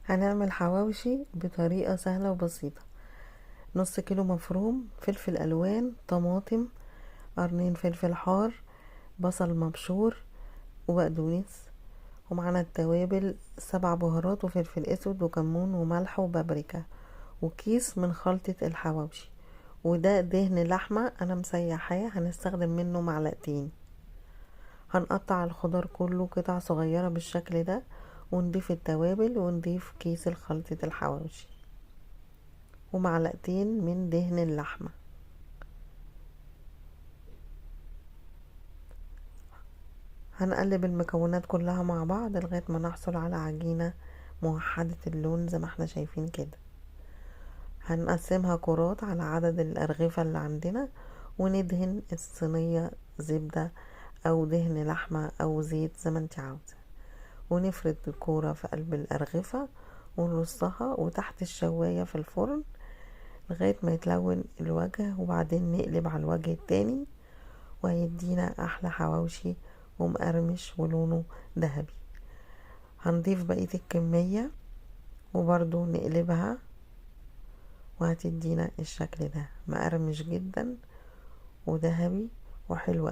هنعمل حواوشي بطريقة سهلة وبسيطة. نص كيلو مفروم، فلفل الوان، طماطم، قرنين فلفل حار، بصل مبشور وبقدونس، ومعانا التوابل 7 بهارات وفلفل اسود وكمون وملح وبابريكا، وكيس من خلطة الحواوشي. وده دهن لحمة انا مسيحاه، هنستخدم منه معلقتين. هنقطع الخضار كله قطع صغيرة بالشكل ده، ونضيف التوابل ونضيف كيس خلطة الحواوشي ومعلقتين من دهن اللحمة. هنقلب المكونات كلها مع بعض لغاية ما نحصل على عجينة موحدة اللون زي ما احنا شايفين كده. هنقسمها كرات على عدد الأرغفة اللي عندنا، وندهن الصينية زبدة او دهن لحمة او زيت زي ما انت عاوزة، ونفرد الكورة في قلب الأرغفة ونرصها وتحت الشواية في الفرن لغاية ما يتلون الوجه، وبعدين نقلب على الوجه التاني وهيدينا احلى حواوشي ومقرمش ولونه ذهبي. هنضيف بقية الكمية وبرضو نقلبها وهتدينا الشكل ده مقرمش جدا وذهبي وحلو.